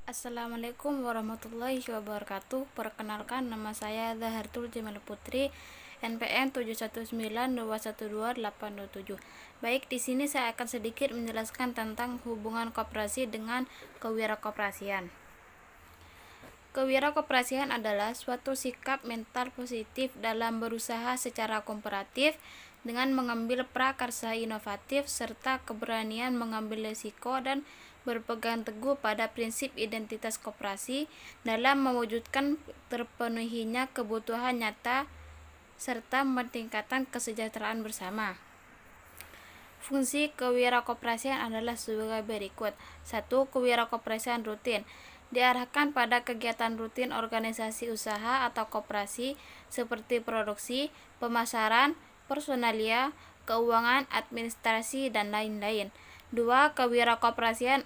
Assalamualaikum warahmatullahi wabarakatuh. Perkenalkan, nama saya Zahartul Jamal Putri, NPM 719212827. Baik, di sini saya akan sedikit menjelaskan tentang hubungan koperasi dengan kewirakoperasian. Kewirakoperasian adalah suatu sikap mental positif dalam berusaha secara komparatif dengan mengambil prakarsa inovatif serta keberanian mengambil risiko dan berpegang teguh pada prinsip identitas koperasi dalam mewujudkan terpenuhinya kebutuhan nyata serta meningkatkan kesejahteraan bersama. Fungsi kewirakoperasian adalah sebagai berikut. 1. Kewirakoperasian rutin diarahkan pada kegiatan rutin organisasi usaha atau koperasi seperti produksi, pemasaran, personalia, keuangan, administrasi, dan lain-lain. 2. Kewirakoperasian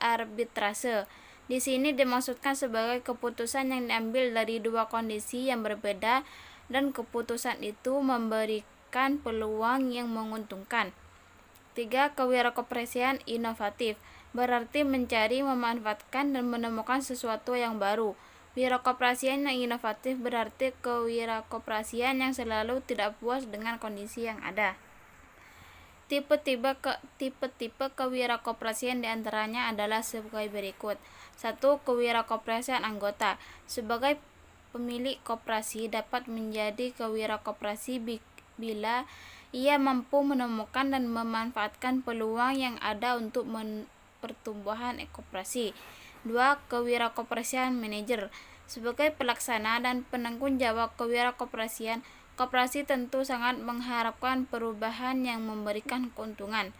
arbitrase. Di sini dimaksudkan sebagai keputusan yang diambil dari dua kondisi yang berbeda dan keputusan itu memberikan peluang yang menguntungkan. 3. Kewirakoperasian inovatif berarti mencari, memanfaatkan, dan menemukan sesuatu yang baru. Wirakoperasian yang inovatif berarti kewirakoperasian yang selalu tidak puas dengan kondisi yang ada. Tipe-tipe kewirakoperasian diantaranya adalah sebagai berikut. 1. Kewirakoperasian anggota. Sebagai pemilik koperasi dapat menjadi kewirakoperasi bila ia mampu menemukan dan memanfaatkan peluang yang ada untuk pertumbuhan koperasi. 2. Kewirakoperasian manajer. Sebagai pelaksana dan penanggung jawab kewirakoperasian, koperasi tentu sangat mengharapkan perubahan yang memberikan keuntungan.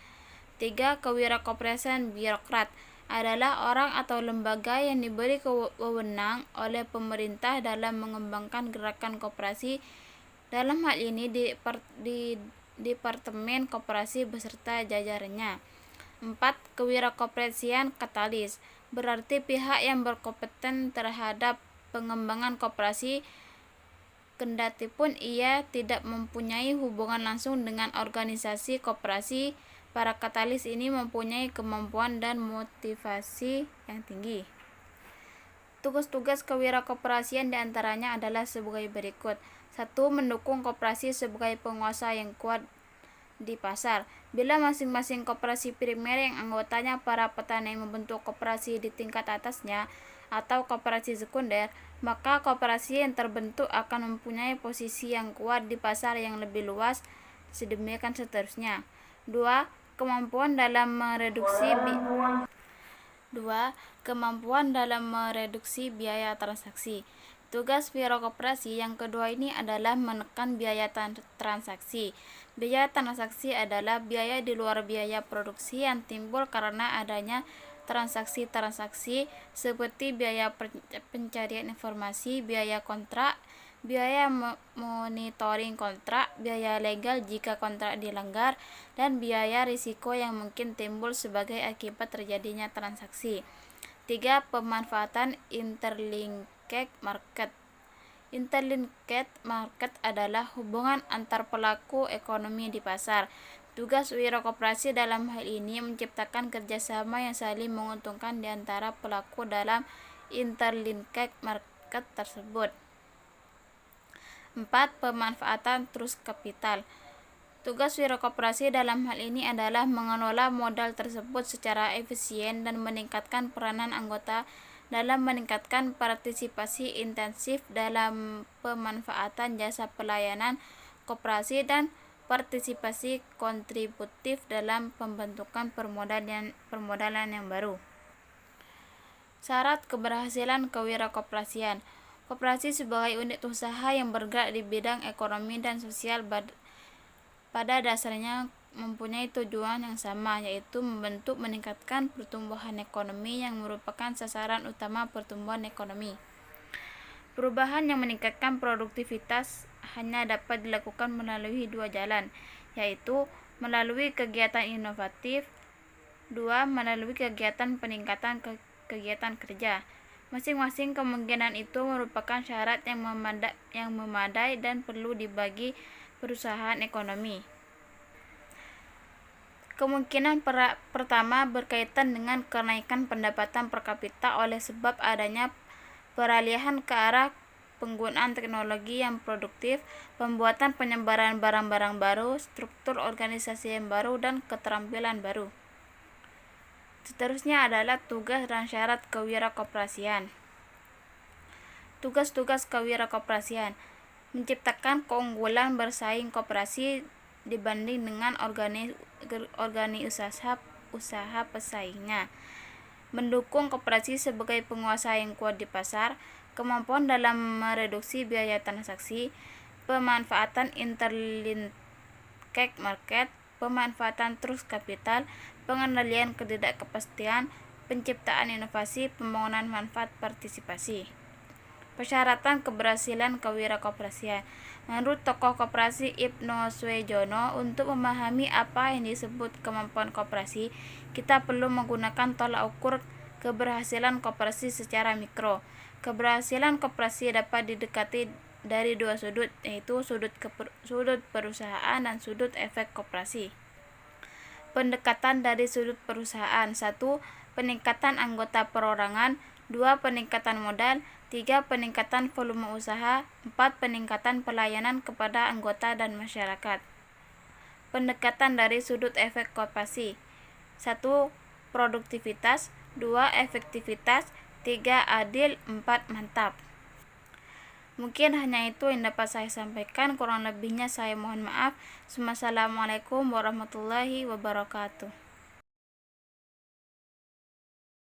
3. Kewirakoperasian birokrat adalah orang atau lembaga yang diberi wewenang oleh pemerintah dalam mengembangkan gerakan koperasi. Dalam hal ini di Departemen Koperasi beserta jajarannya. 4. Kewirakoperasian katalis berarti pihak yang berkompeten terhadap pengembangan koperasi kendatipun ia tidak mempunyai hubungan langsung dengan organisasi koperasi. Para katalis ini mempunyai kemampuan dan motivasi yang tinggi. Tugas-tugas kewirakoperasian diantaranya adalah sebagai berikut. 1. Mendukung koperasi sebagai penguasa yang kuat di pasar. Bila masing-masing koperasi primer yang anggotanya para petani membentuk koperasi di tingkat atasnya atau koperasi sekunder, maka koperasi yang terbentuk akan mempunyai posisi yang kuat di pasar yang lebih luas, sedemikian seterusnya. 2. Kemampuan dalam mereduksi biaya transaksi. Tugas wirausaha yang kedua ini adalah menekan biaya transaksi. Biaya transaksi adalah biaya di luar biaya produksi yang timbul karena adanya transaksi-transaksi seperti biaya pencarian informasi, biaya kontrak, biaya monitoring kontrak, biaya legal jika kontrak dilanggar, dan biaya risiko yang mungkin timbul sebagai akibat terjadinya transaksi. 3. Pemanfaatan interlinked market. Interlinked market adalah hubungan antar pelaku ekonomi di pasar. Tugas wirausaha dalam hal ini menciptakan kerjasama yang saling menguntungkan di antara pelaku dalam interlinked market tersebut. 4. Pemanfaatan trust capital. Tugas wirausaha dalam hal ini adalah mengelola modal tersebut secara efisien dan meningkatkan peranan anggota dalam meningkatkan partisipasi intensif dalam pemanfaatan jasa pelayanan koperasi dan partisipasi kontributif dalam pembentukan permodalan yang baru. Syarat keberhasilan kewirakoperasian. Koperasi sebagai unit usaha yang bergerak di bidang ekonomi dan sosial pada dasarnya mempunyai tujuan yang sama, yaitu meningkatkan pertumbuhan ekonomi yang merupakan sasaran utama pertumbuhan ekonomi. Perubahan yang meningkatkan produktivitas hanya dapat dilakukan melalui dua jalan, yaitu melalui kegiatan inovatif, 2. Melalui kegiatan peningkatan kegiatan kerja. Masing-masing kemungkinan itu merupakan syarat yang memadai dan perlu dibagi perusahaan ekonomi. Kemungkinan pertama berkaitan dengan kenaikan pendapatan per kapita oleh sebab adanya peralihan ke arah penggunaan teknologi yang produktif, pembuatan penyebaran barang-barang baru, struktur organisasi yang baru, dan keterampilan baru. Seterusnya adalah tugas dan syarat kewirakoperasian. Tugas-tugas kewirakoperasian: menciptakan keunggulan bersaing koperasi dibanding dengan usaha pesaingnya, mendukung koperasi sebagai penguasa yang kuat di pasar, kemampuan dalam mereduksi biaya transaksi, pemanfaatan interlinked market, pemanfaatan trust capital, pengendalian ketidakpastian, penciptaan inovasi, pembangunan manfaat partisipasi. Persyaratan keberhasilan kewirakoperasian. Menurut tokoh koperasi Ibnu Swejono, untuk memahami apa yang disebut kemampuan koperasi, kita perlu menggunakan tolak ukur keberhasilan koperasi secara mikro. Keberhasilan koperasi dapat didekati dari dua sudut, yaitu sudut perusahaan dan sudut efek koperasi. Pendekatan dari sudut perusahaan: 1. Peningkatan anggota perorangan, 2. Peningkatan modal, 3. Peningkatan volume usaha, 4. Peningkatan pelayanan kepada anggota dan masyarakat. Pendekatan dari sudut efek koperasi: 1. Produktivitas, 2. Efektivitas, 3. Adil, 4. Mantap. Mungkin hanya itu yang dapat saya sampaikan, kurang lebihnya saya mohon maaf. Wassalamualaikum warahmatullahi wabarakatuh.